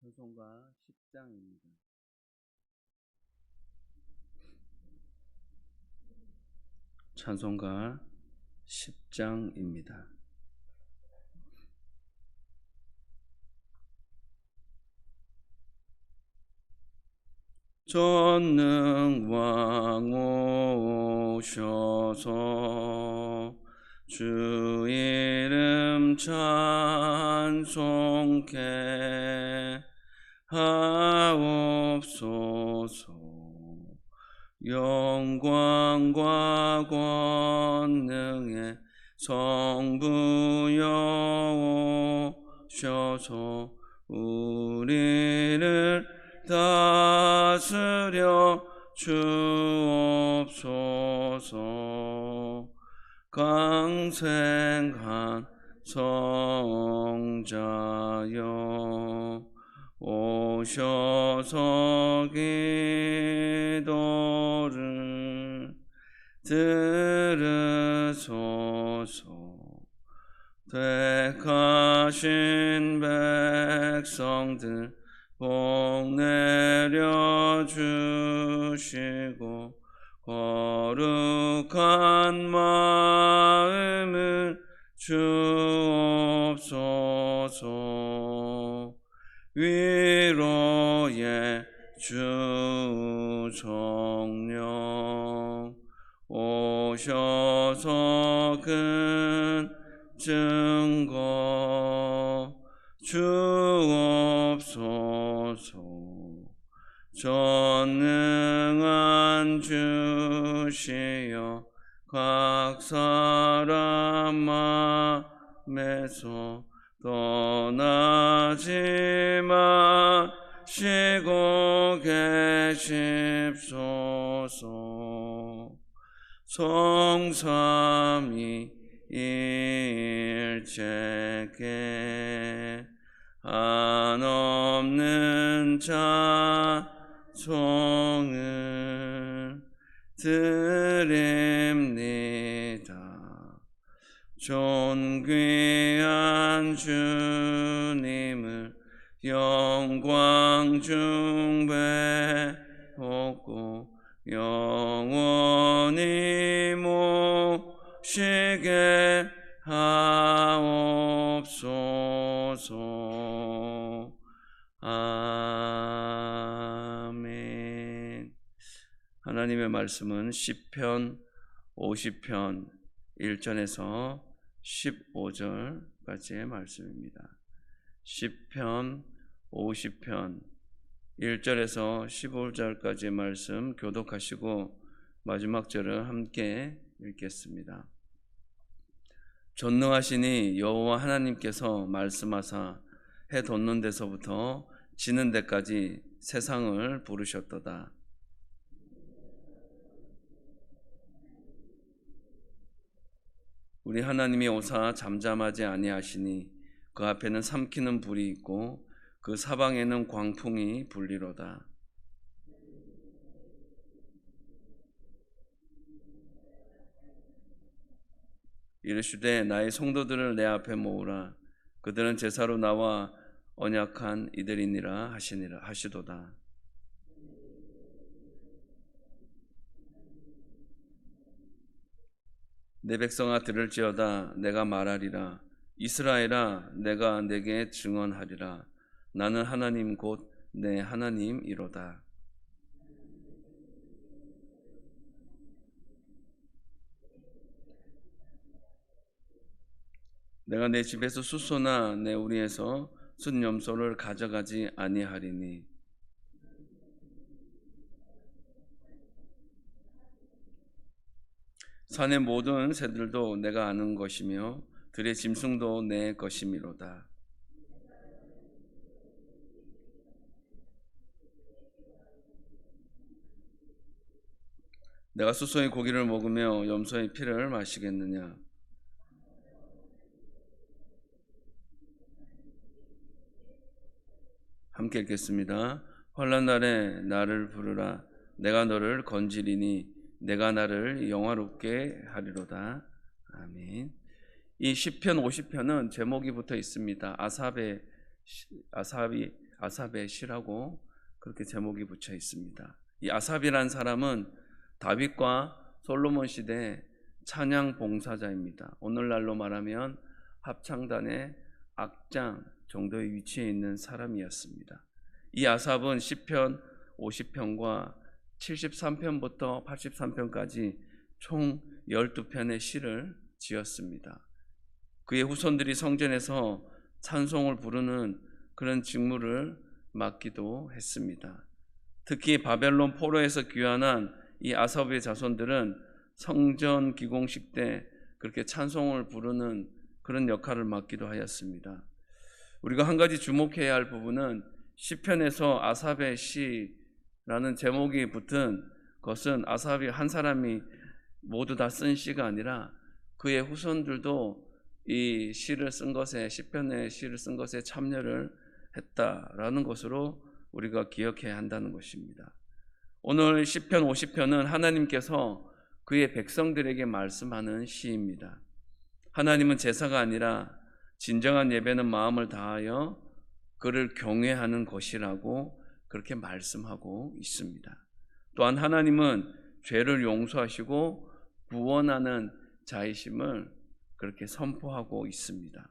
찬송가 10장입니다. 찬송가 10장입니다. 전능왕 오셔서 주 이름 찬송케 하옵소서. 영광과 권능의 성부여 오셔서 우리를 다스려 주옵소서. 강생한 성자여 오셔서 기도를 들으소서. 택하신 백성들 복 내려 주시고 거룩한 마음을 주옵소서. 위로의 주 성령 오셔서 큰 증거 주옵소서. 전능한 주시여 각 사람 마음에서 떠나지 마시고 계십소서. 성삼위 일체께 한없는 찬송을 드립니다. 존귀한 주님을 영광 중배 얻고 영원히 모시게 하옵소서. 아멘. 하나님의 말씀은 시편 50편 1절에서 15절까지의 말씀입니다. 시편 50편 1절에서 15절까지의 말씀 교독하시고 마지막 절을 함께 읽겠습니다. 전능하시니 여호와 하나님께서 말씀하사 해 돋는 데서부터 지는 데까지 세상을 부르셨도다. 우리 하나님이 오사 잠잠하지 아니하시니 그 앞에는 삼키는 불이 있고 그 사방에는 광풍이 불리로다. 이르시되 나의 성도들을 내 앞에 모으라. 그들은 제사로 나와 언약한 이들이니라 하시도다. 내 백성아 들을지어다. 내가 말하리라. 이스라엘아 내가 내게 증언하리라. 나는 하나님 곧 내 하나님이로다. 내가 내 집에서 숫소나 내 우리에서 순염소를 가져가지 아니하리니 산의 모든 새들도 내가 아는 것이며 들의 짐승도 내 것이미로다. 내가 숫소의 고기를 먹으며 염소의 피를 마시겠느냐? 함께 읽겠습니다. 환난 날에 나를 부르라. 내가 너를 건지리니 내가 나를 영화롭게 하리로다. 아멘. 이 시편 50편은 제목이 붙어 있습니다. 아삽이 아삽의 시라고 그렇게 제목이 붙여 있습니다. 이 아삽이란 사람은 다윗과 솔로몬 시대 찬양 봉사자입니다. 오늘날로 말하면 합창단의 악장 정도의 위치에 있는 사람이었습니다. 이 아삽은 시편 50편과 73편부터 83편까지 총 12편의 시를 지었습니다. 그의 후손들이 성전에서 찬송을 부르는 그런 직무를 맡기도 했습니다. 특히 바벨론 포로에서 귀환한 이 아삽의 자손들은 성전 기공식 때 그렇게 찬송을 부르는 그런 역할을 맡기도 하였습니다. 우리가 한 가지 주목해야 할 부분은 시편에서 아삽의 시라는 제목이 붙은 것은 아삽이 한 사람이 모두 다 쓴 시가 아니라 그의 후손들도 이 시를 쓴 것에, 시편의 시를 쓴 것에 참여를 했다라는 것으로 우리가 기억해야 한다는 것입니다. 오늘 시편 50편은 하나님께서 그의 백성들에게 말씀하는 시입니다. 하나님은 제사가 아니라 진정한 예배는 마음을 다하여 그를 경외하는 것이라고 그렇게 말씀하고 있습니다. 또한 하나님은 죄를 용서하시고 구원하는 자이심을 그렇게 선포하고 있습니다.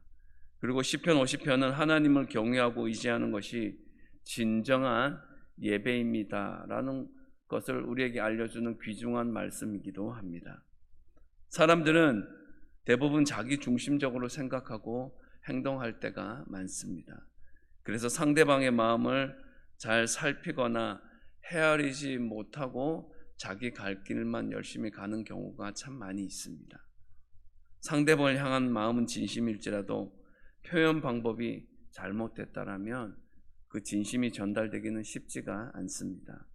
그리고 시편 50편은 하나님을 경외하고 의지하는 것이 진정한 예배입니다라는 것을 우리에게 알려주는 귀중한 말씀이기도 합니다. 사람들은 대부분 자기 중심적으로 생각하고 행동할 때가 많습니다. 그래서 상대방의 마음을 잘 살피거나 헤아리지 못하고 자기 갈 길만 열심히 가는 경우가 참 많이 있습니다. 상대방을 향한 마음은 진심일지라도 표현 방법이 잘못됐다라면 그 진심이 전달되기는 쉽지가 않습니다.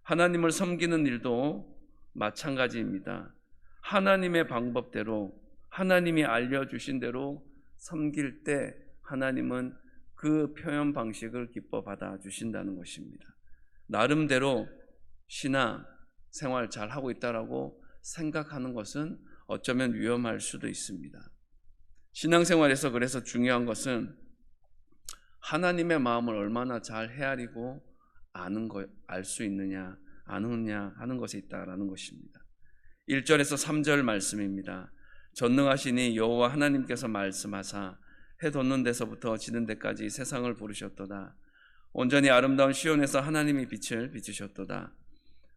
하나님을 섬기는 일도 마찬가지입니다. 하나님의 방법대로, 하나님이 알려주신 대로 섬길 때 하나님은 그 표현 방식을 기뻐 받아주신다는 것입니다. 나름대로 신앙 생활 잘 하고 있다라고 생각하는 것은 어쩌면 위험할 수도 있습니다. 신앙생활에서 그래서 중요한 것은 하나님의 마음을 얼마나 잘 헤아리고 알 수 있느냐, 아느냐 하는 것에 있다라는 것입니다. 1절에서 3절 말씀입니다. 전능하시니 여호와 하나님께서 말씀하사 해 돋는 데서부터 지는 데까지 세상을 부르셨도다. 온전히 아름다운 시온에서 하나님이 빛을 비추셨도다.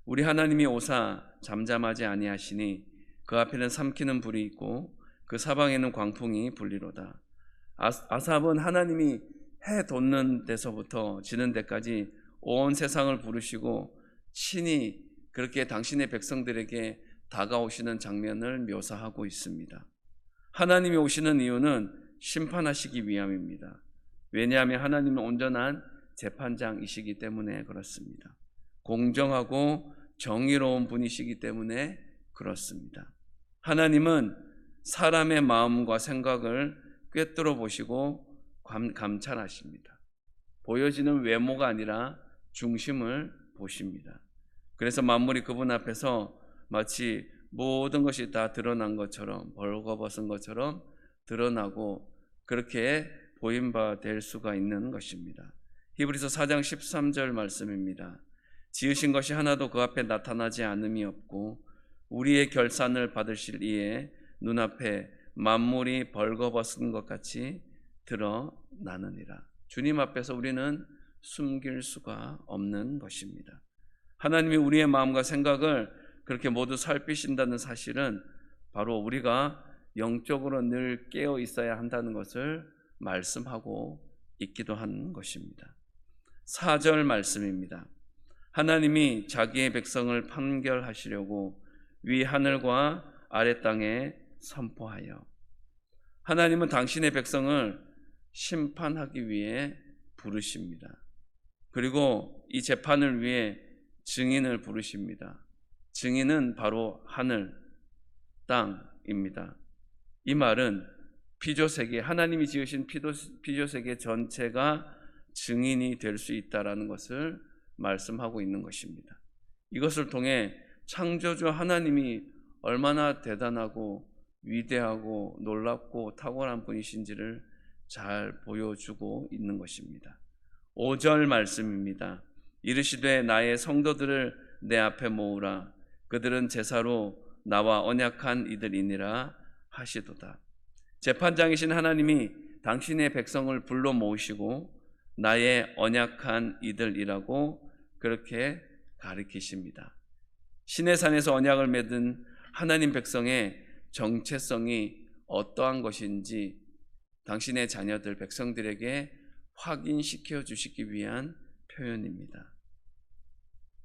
우리 하나님이 오사 잠잠하지 아니하시니 그 앞에는 삼키는 불이 있고 그 사방에는 광풍이 불리로다. 아삽은 하나님이 해 돋는 데서부터 지는 데까지 온 세상을 부르시고 친히 그렇게 당신의 백성들에게 다가오시는 장면을 묘사하고 있습니다. 하나님이 오시는 이유는 심판하시기 위함입니다. 왜냐하면 하나님은 온전한 재판장이시기 때문에 그렇습니다. 공정하고 정의로운 분이시기 때문에 그렇습니다. 하나님은 사람의 마음과 생각을 꿰뚫어 보시고 감찰하십니다. 보여지는 외모가 아니라 중심을 보십니다. 그래서 만물이 그분 앞에서 마치 모든 것이 다 드러난 것처럼, 벌거벗은 것처럼 드러나고 그렇게 보임 바 될 수가 있는 것입니다. 히브리서 4장 13절 말씀입니다. 지으신 것이 하나도 그 앞에 나타나지 않음이 없고 우리의 결산을 받으실 이에 눈앞에 만물이 벌거벗은 것 같이 드러나느니라. 주님 앞에서 우리는 숨길 수가 없는 것입니다. 하나님이 우리의 마음과 생각을 그렇게 모두 살피신다는 사실은 바로 우리가 영적으로 늘 깨어 있어야 한다는 것을 말씀하고 있기도 한 것입니다. 4절 말씀입니다. 하나님이 자기의 백성을 판결하시려고 위 하늘과 아래 땅에 선포하여. 하나님은 당신의 백성을 심판하기 위해 부르십니다. 그리고 이 재판을 위해 증인을 부르십니다. 증인은 바로 하늘, 땅입니다. 이 말은 피조세계, 하나님이 지으신 피조세계 전체가 증인이 될 수 있다라는 것을 말씀하고 있는 것입니다. 이것을 통해 창조주 하나님이 얼마나 대단하고 위대하고 놀랍고 탁월한 분이신지를 잘 보여주고 있는 것입니다. 5절 말씀입니다. 이르시되 나의 성도들을 내 앞에 모으라. 그들은 제사로 나와 언약한 이들이니라 하시도다. 재판장이신 하나님이 당신의 백성을 불러 모으시고 나의 언약한 이들이라고 그렇게 가르치십니다. 시내산에서 언약을 맺은 하나님 백성의 정체성이 어떠한 것인지 당신의 자녀들 백성들에게 확인시켜 주시기 위한 표현입니다.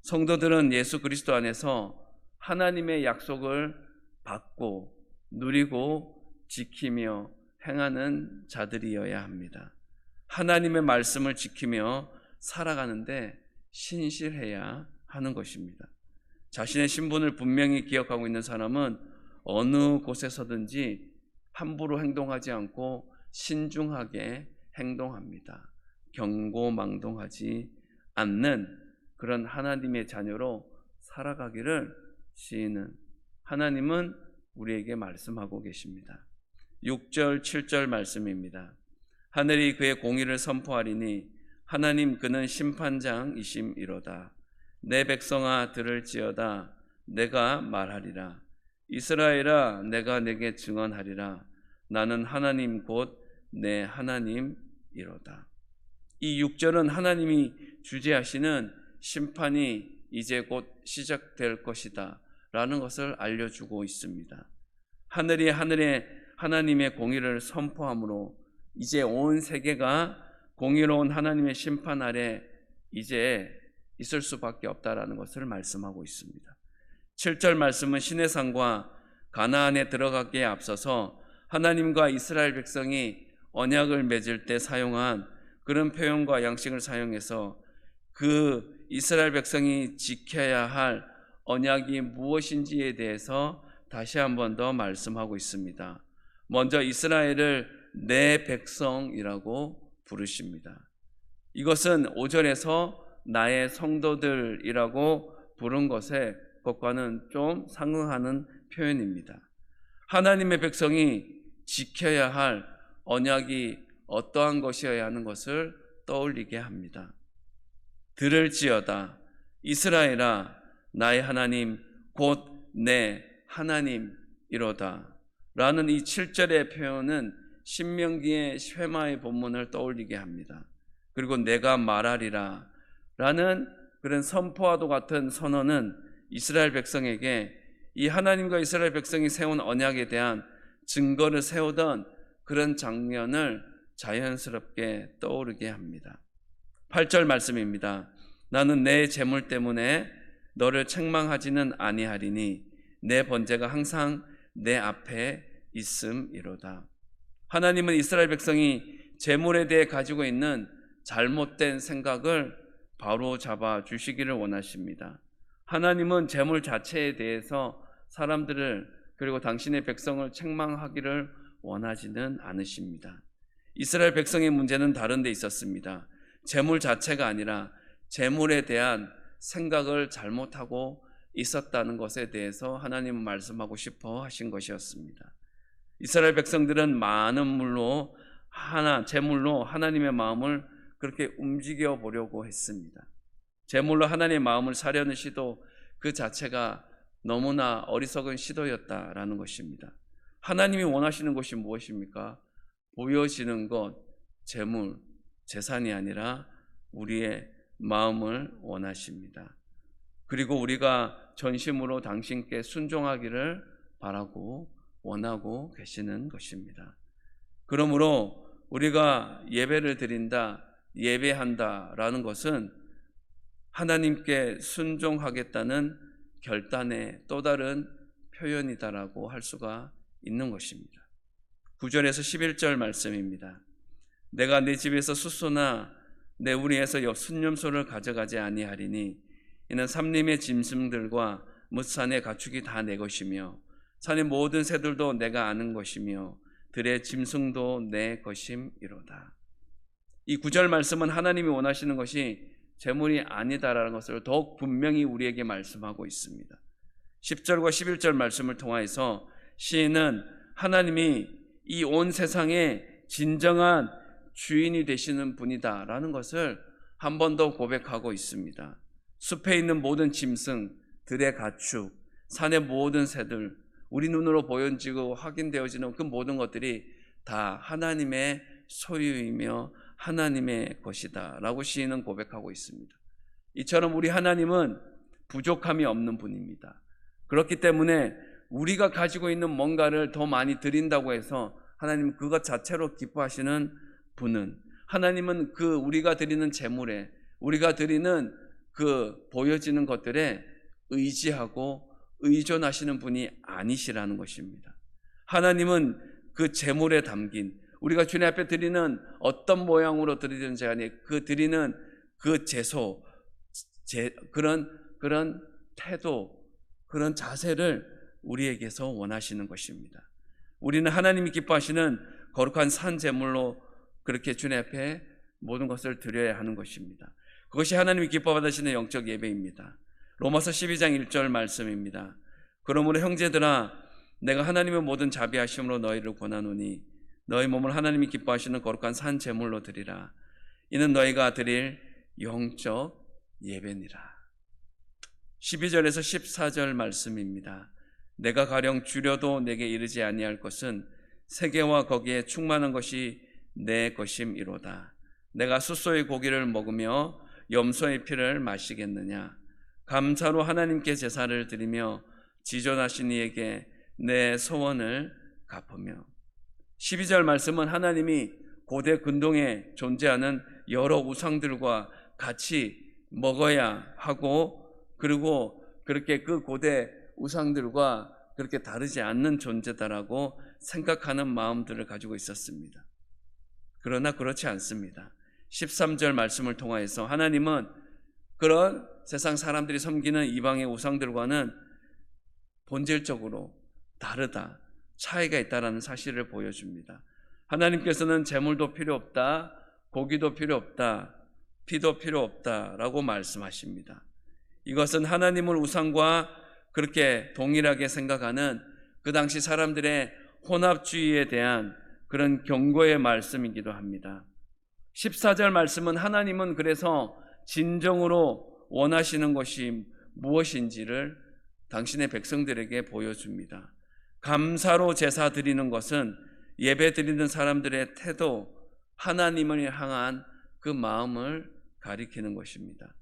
성도들은 예수 그리스도 안에서 하나님의 약속을 받고 누리고 지키며 행하는 자들이어야 합니다. 하나님의 말씀을 지키며 살아가는데 신실해야 하는 것입니다. 자신의 신분을 분명히 기억하고 있는 사람은 어느 곳에서든지 함부로 행동하지 않고 신중하게 행동합니다. 경고망동하지 않는 그런 하나님의 자녀로 살아가기를 시인은 하나님은 우리에게 말씀하고 계십니다. 6절 7절 말씀입니다. 하늘이 그의 공의를 선포하리니 하나님 그는 심판장이심이로다. 내 백성아 들을지어다. 내가 말하리라. 이스라엘아 내가 내게 증언하리라. 나는 하나님 곧 내 하나님이로다. 이 6절은 하나님이 주재하시는 심판이 이제 곧 시작될 것이다 라는 것을 알려주고 있습니다. 하늘이 하늘에 하나님의 공의를 선포함으로 이제 온 세계가 공의로운 하나님의 심판 아래 이제 있을 수밖에 없다라는 것을 말씀하고 있습니다. 7절 말씀은 시내산과 가나안에 들어가기에 앞서서 하나님과 이스라엘 백성이 언약을 맺을 때 사용한 그런 표현과 양식을 사용해서 그 이스라엘 백성이 지켜야 할 언약이 무엇인지에 대해서 다시 한 번 더 말씀하고 있습니다. 먼저 이스라엘을 내 백성이라고 부르십니다. 이것은 5절에서 나의 성도들이라고 부른 것과는 좀 상응하는 표현입니다. 하나님의 백성이 지켜야 할 언약이 어떠한 것이어야 하는 것을 떠올리게 합니다. 들을지어다. 이스라엘아 나의 하나님 곧 내 하나님이로다 라는 이 7절의 표현은 신명기의 쉐마의 본문을 떠올리게 합니다. 그리고 내가 말하리라 라는 그런 선포와도 같은 선언은 이스라엘 백성에게 이 하나님과 이스라엘 백성이 세운 언약에 대한 증거를 세우던 그런 장면을 자연스럽게 떠오르게 합니다. 8절 말씀입니다. 나는 내 재물 때문에 너를 책망하지는 아니하리니 내 번제가 항상 내 앞에 있음이로다. 하나님은 이스라엘 백성이 재물에 대해 가지고 있는 잘못된 생각을 바로 잡아 주시기를 원하십니다. 하나님은 재물 자체에 대해서 사람들을 그리고 당신의 백성을 책망하기를 원하지는 않으십니다. 이스라엘 백성의 문제는 다른 데 있었습니다. 재물 자체가 아니라 재물에 대한 생각을 잘못하고 있었다는 것에 대해서 하나님은 말씀하고 싶어 하신 것이었습니다. 이스라엘 백성들은 많은 물로 재물로 하나님의 마음을 그렇게 움직여 보려고 했습니다. 재물로 하나님의 마음을 사려는 시도 그 자체가 너무나 어리석은 시도였다라는 것입니다. 하나님이 원하시는 것이 무엇입니까? 보여지는 것, 재물, 재산이 아니라 우리의 마음을 원하십니다. 그리고 우리가 전심으로 당신께 순종하기를 바라고 원하고 계시는 것입니다. 그러므로 우리가 예배를 드린다, 예배한다라는 것은 하나님께 순종하겠다는 결단의 또 다른 표현이다라고 할 수가 있는 것입니다. 9절에서 11절 말씀입니다. 내가 내 집에서 숫소나 내 우리에서 순념소를 가져가지 아니하리니 이는 삼림의 짐승들과 뭇산의 가축이 다 내 것이며 산의 모든 새들도 내가 아는 것이며 들의 짐승도 내 것임이로다. 이 9절 말씀은 하나님이 원하시는 것이 재물이 아니다라는 것을 더욱 분명히 우리에게 말씀하고 있습니다. 10절과 11절 말씀을 통하여서 시인은 하나님이 이 온 세상의 진정한 주인이 되시는 분이다라는 것을 한 번 더 고백하고 있습니다. 숲에 있는 모든 짐승, 들의 가축, 산의 모든 새들, 우리 눈으로 보여지고 확인되어지는 그 모든 것들이 다 하나님의 소유이며 하나님의 것이다 라고 시인은 고백하고 있습니다. 이처럼 우리 하나님은 부족함이 없는 분입니다. 그렇기 때문에 우리가 가지고 있는 뭔가를 더 많이 드린다고 해서 하나님 그것 자체로 기뻐하시는 분은, 하나님은 그 우리가 드리는 재물에, 우리가 드리는 그 보여지는 것들에 의지하고 의존하시는 분이 아니시라는 것입니다. 하나님은 그 재물에 담긴, 우리가 주님 앞에 드리는 어떤 모양으로 드리든지 간에 그 드리는 그 제소, 그런 태도, 그런 자세를 우리에게서 원하시는 것입니다. 우리는 하나님이 기뻐하시는 거룩한 산 제물로 그렇게 주님 앞에 모든 것을 드려야 하는 것입니다. 그것이 하나님이 기뻐 받으시는 영적 예배입니다. 로마서 12장 1절 말씀입니다. 그러므로 형제들아, 내가 하나님의 모든 자비하심으로 너희를 권하노니 너희 몸을 하나님이 기뻐하시는 거룩한 산 제물로 드리라. 이는 너희가 드릴 영적 예배니라. 12절에서 14절 말씀입니다. 내가 가령 주려도 내게 이르지 아니할 것은 세계와 거기에 충만한 것이 내 것임이로다. 내가 숫소의 고기를 먹으며 염소의 피를 마시겠느냐. 감사로 하나님께 제사를 드리며 지존하신 이에게 내 소원을 갚으며. 12절 말씀은 하나님이 고대 근동에 존재하는 여러 우상들과 같이 먹어야 하고, 그리고 그렇게 그 고대 우상들과 그렇게 다르지 않는 존재다라고 생각하는 마음들을 가지고 있었습니다. 그러나 그렇지 않습니다. 13절 말씀을 통하여서 하나님은 그런 세상 사람들이 섬기는 이방의 우상들과는 본질적으로 다르다, 차이가 있다라는 사실을 보여줍니다. 하나님께서는 제물도 필요 없다, 고기도 필요 없다, 피도 필요 없다라고 말씀하십니다. 이것은 하나님을 우상과 그렇게 동일하게 생각하는 그 당시 사람들의 혼합주의에 대한 그런 경고의 말씀이기도 합니다. 14절 말씀은 하나님은 그래서 진정으로 원하시는 것이 무엇인지를 당신의 백성들에게 보여줍니다. 감사로 제사 드리는 것은 예배 드리는 사람들의 태도, 하나님을 향한 그 마음을 가리키는 것입니다.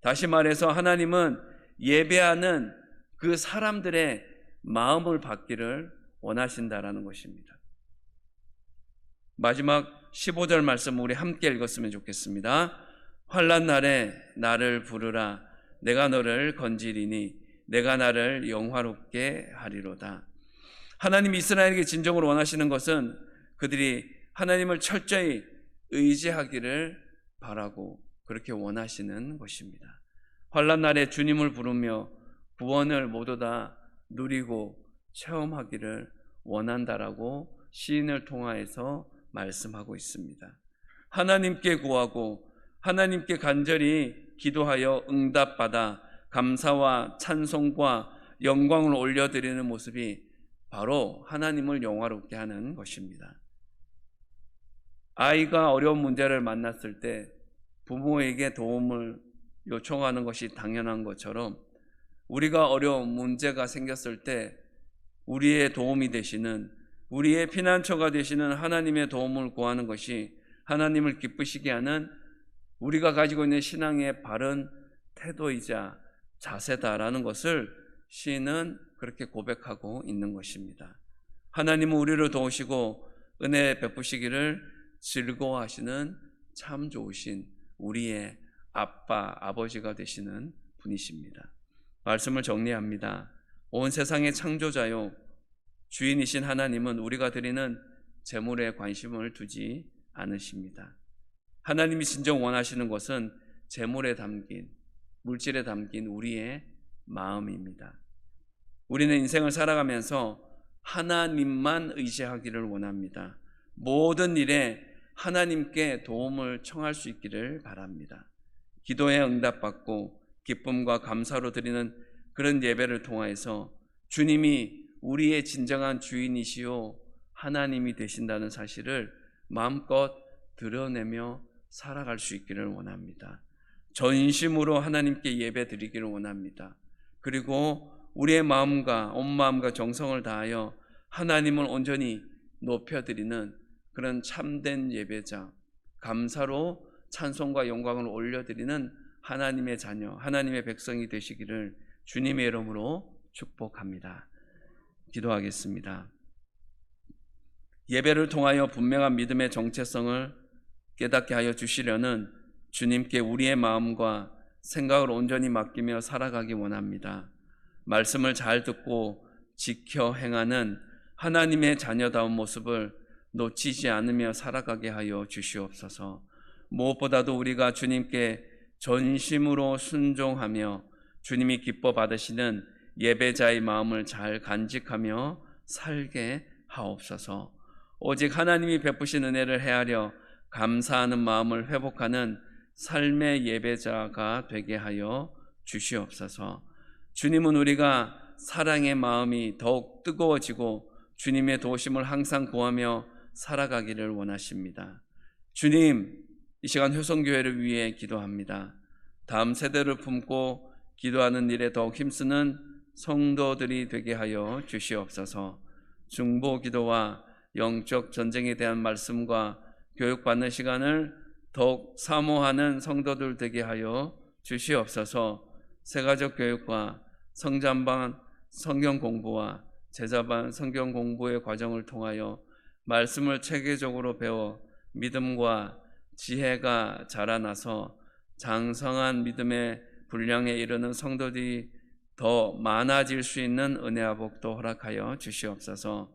다시 말해서 하나님은 예배하는 그 사람들의 마음을 받기를 원하신다라는 것입니다. 마지막 15절 말씀 우리 함께 읽었으면 좋겠습니다. 환난 날에 나를 부르라. 내가 너를 건지리니 내가 나를 영화롭게 하리로다. 하나님 이스라엘에게 진정으로 원하시는 것은 그들이 하나님을 철저히 의지하기를 바라고 그렇게 원하시는 것입니다. 환난 날에 주님을 부르며 구원을 모두 다 누리고 체험하기를 원한다라고 시인을 통하여서 말씀하고 있습니다. 하나님께 구하고 하나님께 간절히 기도하여 응답받아 감사와 찬송과 영광을 올려드리는 모습이 바로 하나님을 영화롭게 하는 것입니다. 아이가 어려운 문제를 만났을 때 부모에게 도움을 요청하는 것이 당연한 것처럼 우리가 어려운 문제가 생겼을 때 우리의 도움이 되시는, 우리의 피난처가 되시는 하나님의 도움을 구하는 것이 하나님을 기쁘시게 하는 우리가 가지고 있는 신앙의 바른 태도이자 자세다라는 것을 시인은 그렇게 고백하고 있는 것입니다. 하나님은 우리를 도우시고 은혜 베푸시기를 즐거워하시는 참 좋으신 우리의 아빠, 아버지가 되시는 분이십니다. 말씀을 정리합니다. 온 세상의 창조자요 주인이신 하나님은 우리가 드리는 재물에 관심을 두지 않으십니다. 하나님이 진정 원하시는 것은 재물에 담긴, 물질에 담긴 우리의 마음입니다. 우리는 인생을 살아가면서 하나님만 의지하기를 원합니다. 모든 일에 하나님께 도움을 청할 수 있기를 바랍니다. 기도에 응답받고 기쁨과 감사로 드리는 그런 예배를 통하여서 주님이 우리의 진정한 주인이시요 하나님이 되신다는 사실을 마음껏 드러내며 살아갈 수 있기를 원합니다. 전심으로 하나님께 예배 드리기를 원합니다. 그리고 우리의 마음과 온 마음과 정성을 다하여 하나님을 온전히 높여드리는 그런 참된 예배자, 감사로 찬송과 영광을 올려드리는 하나님의 자녀, 하나님의 백성이 되시기를 주님의 이름으로 축복합니다. 기도하겠습니다. 예배를 통하여 분명한 믿음의 정체성을 깨닫게 하여 주시려는 주님께 우리의 마음과 생각을 온전히 맡기며 살아가기 원합니다. 말씀을 잘 듣고 지켜 행하는 하나님의 자녀다운 모습을 놓치지 않으며 살아가게 하여 주시옵소서. 무엇보다도 우리가 주님께 전심으로 순종하며 주님이 기뻐 받으시는 예배자의 마음을 잘 간직하며 살게 하옵소서. 오직 하나님이 베푸신 은혜를 헤아려 감사하는 마음을 회복하는 삶의 예배자가 되게 하여 주시옵소서. 주님은 우리가 사랑의 마음이 더욱 뜨거워지고 주님의 도우심을 항상 구하며 살아가기를 원하십니다. 주님, 이 시간 효성교회를 위해 기도합니다. 다음 세대를 품고 기도하는 일에 더욱 힘쓰는 성도들이 되게 하여 주시옵소서. 중보 기도와 영적 전쟁에 대한 말씀과 교육받는 시간을 더욱 사모하는 성도들 되게 하여 주시옵소서. 세가족 교육과 성장반 성경 공부와 제자반 성경 공부의 과정을 통하여 말씀을 체계적으로 배워 믿음과 지혜가 자라나서 장성한 믿음의 분량에 이르는 성도들이 더 많아질 수 있는 은혜와 복도 허락하여 주시옵소서.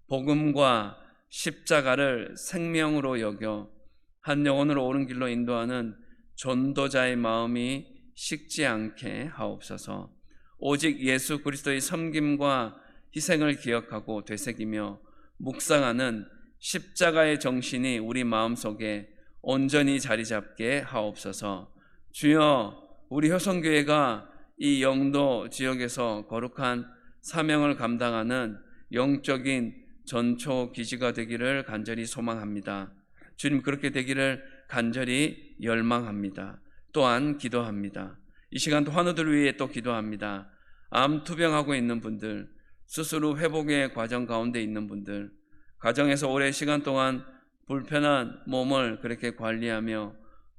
복음과 십자가를 생명으로 여겨 한 영혼을 옳은 길로 인도하는 전도자의 마음이 식지 않게 하옵소서. 오직 예수 그리스도의 섬김과 희생을 기억하고 되새기며 묵상하는 십자가의 정신이 우리 마음속에 온전히 자리 잡게 하옵소서. 주여, 우리 효성교회가 이 영도 지역에서 거룩한 사명을 감당하는 영적인 전초 기지가 되기를 간절히 소망합니다. 주님, 그렇게 되기를 간절히 열망합니다. 또한 기도합니다. 이 시간도 환우들을 위해 또 기도합니다. 암 투병하고 있는 분들, 스스로 회복의 과정 가운데 있는 분들, 가정에서 오랜 시간 동안 불편한 몸을 그렇게 관리하며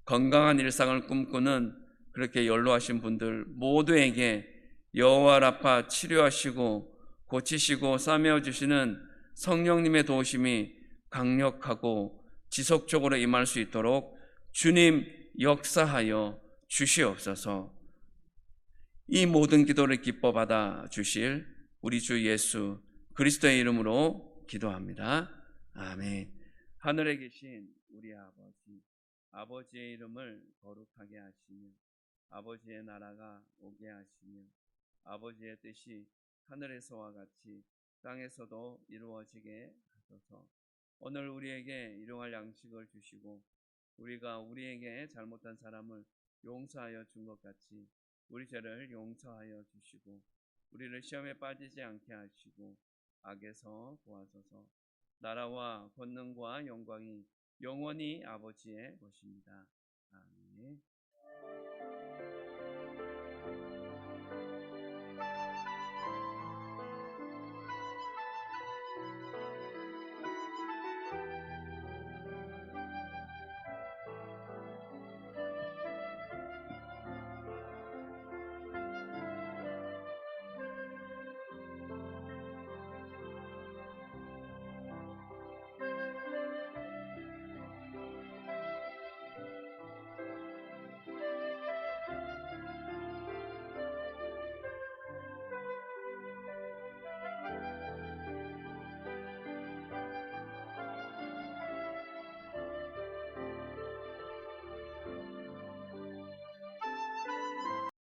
건강한 일상을 꿈꾸는 그렇게 연로하신 분들 모두에게 여호와 라파 치료하시고 고치시고 싸매어 주시는 성령님의 도우심이 강력하고 지속적으로 임할 수 있도록 주님 역사하여 주시옵소서. 이 모든 기도를 기뻐 받아 주실 우리 주 예수 그리스도의 이름으로 기도합니다. 아멘. 하늘에 계신 우리 아버지, 아버지의 이름을 거룩하게 하시며 아버지의 나라가 오게 하시며 아버지의 뜻이 하늘에서와 같이 땅에서도 이루어지게 하소서. 오늘 우리에게 일용할 양식을 주시고 우리가 우리에게 잘못한 사람을 용서하여 준 것 같이 우리 죄를 용서하여 주시고 우리를 시험에 빠지지 않게 하시고 악에서 구하소서. 나라와 권능과 영광이 영원히 아버지의 것입니다. 아멘.